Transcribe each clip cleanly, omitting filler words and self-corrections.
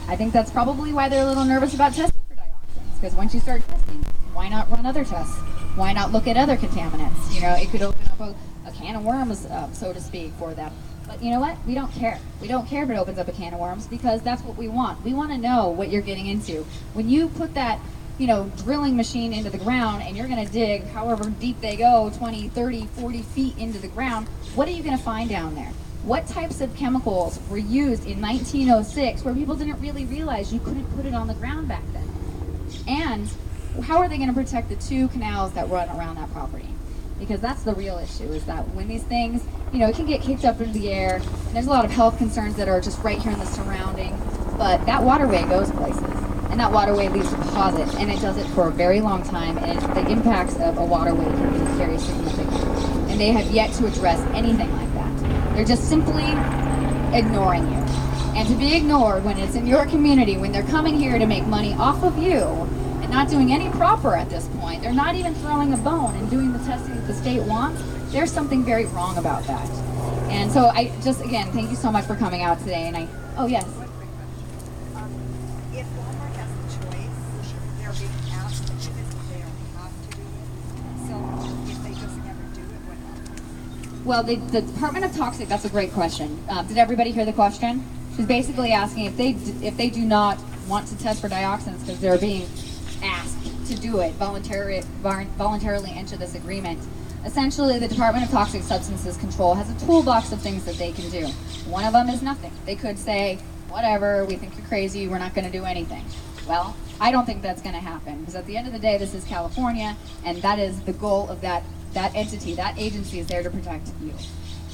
I think that's probably why they're a little nervous about testing for dioxins, because once you start testing, why not run other tests? Why not look at other contaminants? It could open up a can of worms, so to speak, for them. But you know what? We don't care. We don't care if it opens up a can of worms, because that's what we want. We want to know what you're getting into. When you put that drilling machine into the ground and you're going to dig however deep they go, 20, 30, 40 feet into the ground, what are you going to find down there? What types of chemicals were used in 1906 where people didn't really realize you couldn't put it on the ground back then? And how are they going to protect the 2 canals that run around that property? Because that's the real issue, is that when these things, it can get kicked up into the air, and there's a lot of health concerns that are just right here in the surrounding, but that waterway goes places. And that waterway leaves deposits, and it does it for a very long time, and the impacts of a waterway can be very significant. And they have yet to address anything like that. They're just simply ignoring you. And to be ignored when it's in your community, when they're coming here to make money off of you, and not doing any proper at this point, they're not even throwing a bone and doing the testing that the state wants, there's something very wrong about that. And so I just, again, thank you so much for coming out today, and oh yes. If Walmart has the choice, they're being asked to do it, they don't have to do it. So if they just never do it, what happens? Well, the Department of Toxic, that's a great question. Did everybody hear the question? She's basically asking if they do not want to test for dioxins because they're being asked to do it, voluntarily enter this agreement. Essentially, the Department of Toxic Substances Control has a toolbox of things that they can do. One of them is nothing. They could say, whatever, we think you're crazy, we're not going to do anything. Well, I don't think that's going to happen, because at the end of the day, this is California, and that is the goal of that entity. That agency is there to protect you.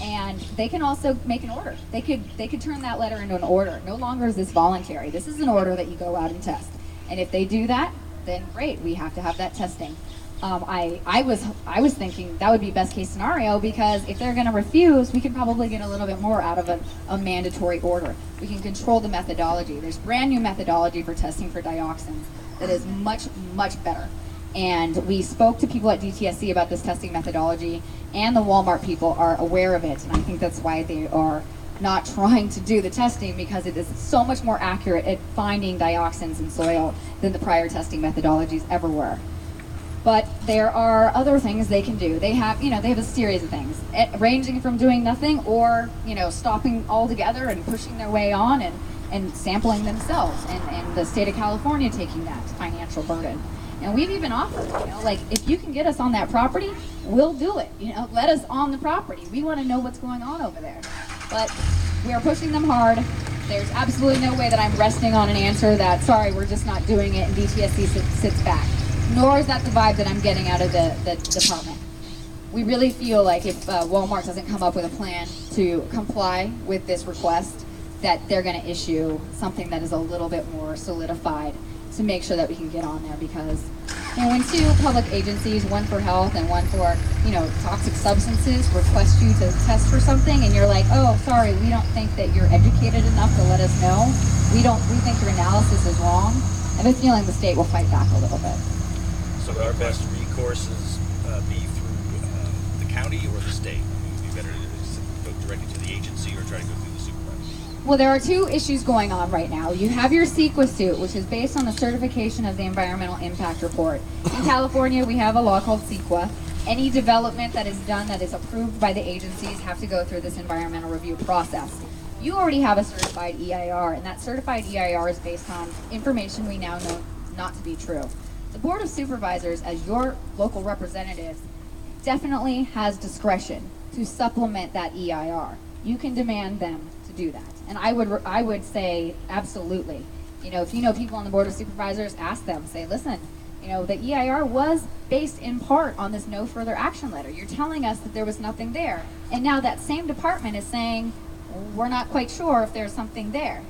And they can also make an order. They could turn that letter into an order. No longer is this voluntary. This is an order that you go out and test. And if they do that, then great, we have to have that testing. I was thinking that would be best case scenario, because if they're going to refuse, we can probably get a little bit more out of a mandatory order. We can control the methodology. There's brand new methodology for testing for dioxins that is much, much better. And we spoke to people at DTSC about this testing methodology, and the Walmart people are aware of it. And I think that's why they are not trying to do the testing, because it is so much more accurate at finding dioxins in soil than the prior testing methodologies ever were. But there are other things they can do. They have a series of things, ranging from doing nothing or, stopping altogether and pushing their way on and sampling themselves, and the state of California taking that financial burden. And we've even offered, if you can get us on that property, we'll do it. Let us on the property. We want to know what's going on over there. But we are pushing them hard. There's absolutely no way that I'm resting on an answer that, sorry, we're just not doing it, and DTSC sits back. Nor is that the vibe that I'm getting out of the department. We really feel like if Walmart doesn't come up with a plan to comply with this request, that they're going to issue something that is a little bit more solidified to make sure that we can get on there. Because when 2 public agencies, one for health and one for toxic substances, request you to test for something, and you're like, oh, sorry, we don't think that you're educated enough to let us know. We think your analysis is wrong. I have a feeling the state will fight back a little bit. So our best recourses be through the county or the state? Would it be better to go directly to the agency or try to go through the supervisor? Well, there are 2 issues going on right now. You have your CEQA suit, which is based on the certification of the environmental impact report. In California, we have a law called CEQA. Any development that is done that is approved by the agencies have to go through this environmental review process. You already have a certified EIR, and that certified EIR is based on information we now know not to be true. The Board of Supervisors, as your local representatives, definitely has discretion to supplement that EIR. You can demand them to do that. And I would say absolutely. If you know people on the Board of Supervisors, ask them. Say, listen, the EIR was based in part on this no further action letter. You're telling us that there was nothing there. And now that same department is saying, we're not quite sure if there's something there.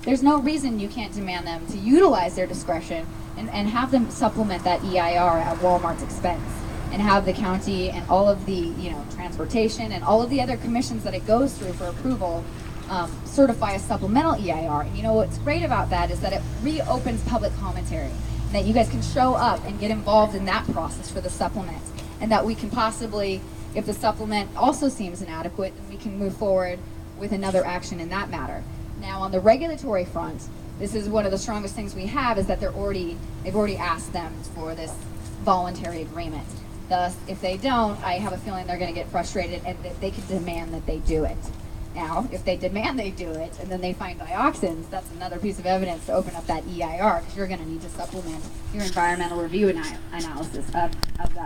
There's no reason you can't demand them to utilize their discretion and have them supplement that EIR at Walmart's expense, and have the county and all of the transportation and all of the other commissions that it goes through for approval certify a supplemental EIR. And what's great about that is that it reopens public commentary, that you guys can show up and get involved in that process for the supplement, and that we can possibly, if the supplement also seems inadequate, then we can move forward with another action in that matter. Now, on the regulatory front, this is one of the strongest things we have, is that they've already asked them for this voluntary agreement. Thus, if they don't, I have a feeling they're going to get frustrated and that they could demand that they do it. Now, if they demand they do it and then they find dioxins, that's another piece of evidence to open up that EIR, because you're going to need to supplement your environmental review analysis of that.